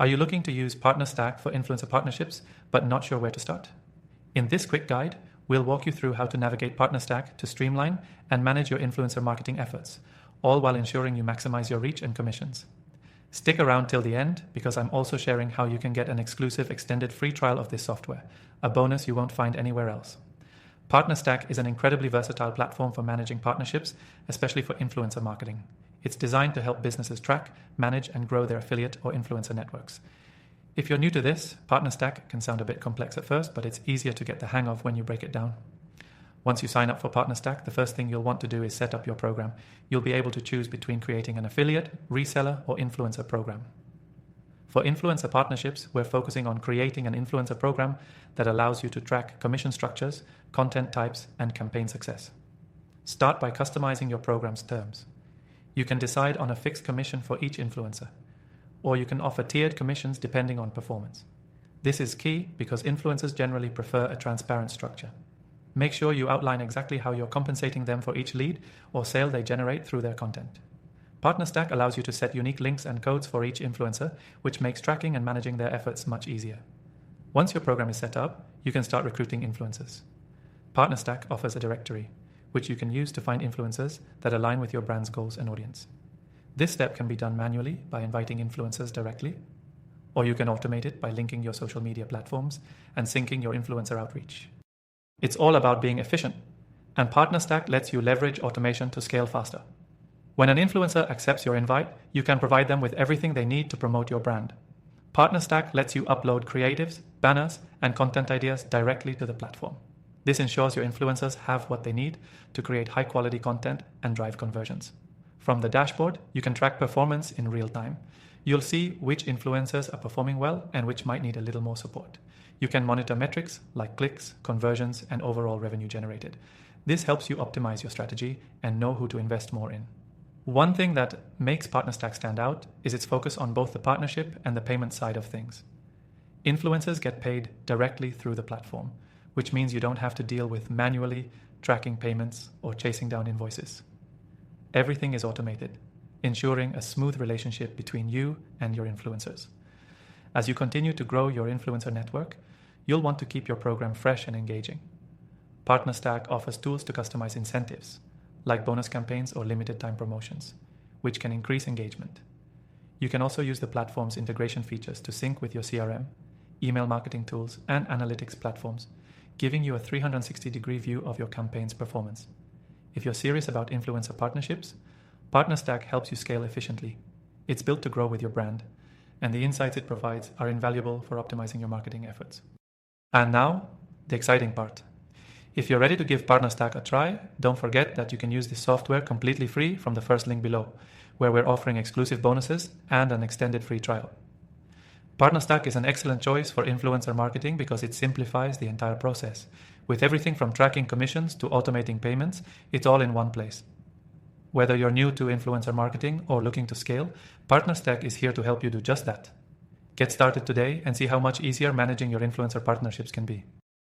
Are you looking to use PartnerStack for influencer partnerships, but not sure where to start? In this quick guide, we'll walk you through how to navigate PartnerStack to streamline and manage your influencer marketing efforts, all while ensuring you maximize your reach and commissions. Stick around till the end, because I'm also sharing how you can get an exclusive extended free trial of this software, a bonus you won't find anywhere else. PartnerStack is an incredibly versatile platform for managing partnerships, especially for influencer marketing. It's designed to help businesses track, manage, and grow their affiliate or influencer networks. If you're new to this, PartnerStack can sound a bit complex at first, but it's easier to get the hang of when you break it down. Once you sign up for PartnerStack, the first thing you'll want to do is set up your program. You'll be able to choose between creating an affiliate, reseller, or influencer program. For influencer partnerships, we're focusing on creating an influencer program that allows you to track commission structures, content types, and campaign success. Start by customizing your program's terms. You can decide on a fixed commission for each influencer, or you can offer tiered commissions depending on performance. This is key because influencers generally prefer a transparent structure. Make sure you outline exactly how you're compensating them for each lead or sale they generate through their content. PartnerStack allows you to set unique links and codes for each influencer, which makes tracking and managing their efforts much easier. Once your program is set up, you can start recruiting influencers. PartnerStack offers a directory, which you can use to find influencers that align with your brand's goals and audience. This step can be done manually by inviting influencers directly, or you can automate it by linking your social media platforms and syncing your influencer outreach. It's all about being efficient, and PartnerStack lets you leverage automation to scale faster. When an influencer accepts your invite, you can provide them with everything they need to promote your brand. PartnerStack lets you upload creatives, banners, and content ideas directly to the platform. This ensures your influencers have what they need to create high-quality content and drive conversions. From the dashboard, you can track performance in real time. You'll see which influencers are performing well and which might need a little more support. You can monitor metrics like clicks, conversions, and overall revenue generated. This helps you optimize your strategy and know who to invest more in. One thing that makes PartnerStack stand out is its focus on both the partnership and the payment side of things. Influencers get paid directly through the platform, which means you don't have to deal with manually tracking payments or chasing down invoices. Everything is automated, ensuring a smooth relationship between you and your influencers. As you continue to grow your influencer network, you'll want to keep your program fresh and engaging. PartnerStack offers tools to customize incentives, like bonus campaigns or limited time promotions, which can increase engagement. You can also use the platform's integration features to sync with your CRM, email marketing tools, and analytics platforms, giving you a 360-degree view of your campaign's performance. If you're serious about influencer partnerships, PartnerStack helps you scale efficiently. It's built to grow with your brand, and the insights it provides are invaluable for optimizing your marketing efforts. And now, the exciting part. If you're ready to give PartnerStack a try, don't forget that you can use this software completely free from the first link below, where we're offering exclusive bonuses and an extended free trial. PartnerStack is an excellent choice for influencer marketing because it simplifies the entire process. With everything from tracking commissions to automating payments, it's all in one place. Whether you're new to influencer marketing or looking to scale, PartnerStack is here to help you do just that. Get started today and see how much easier managing your influencer partnerships can be.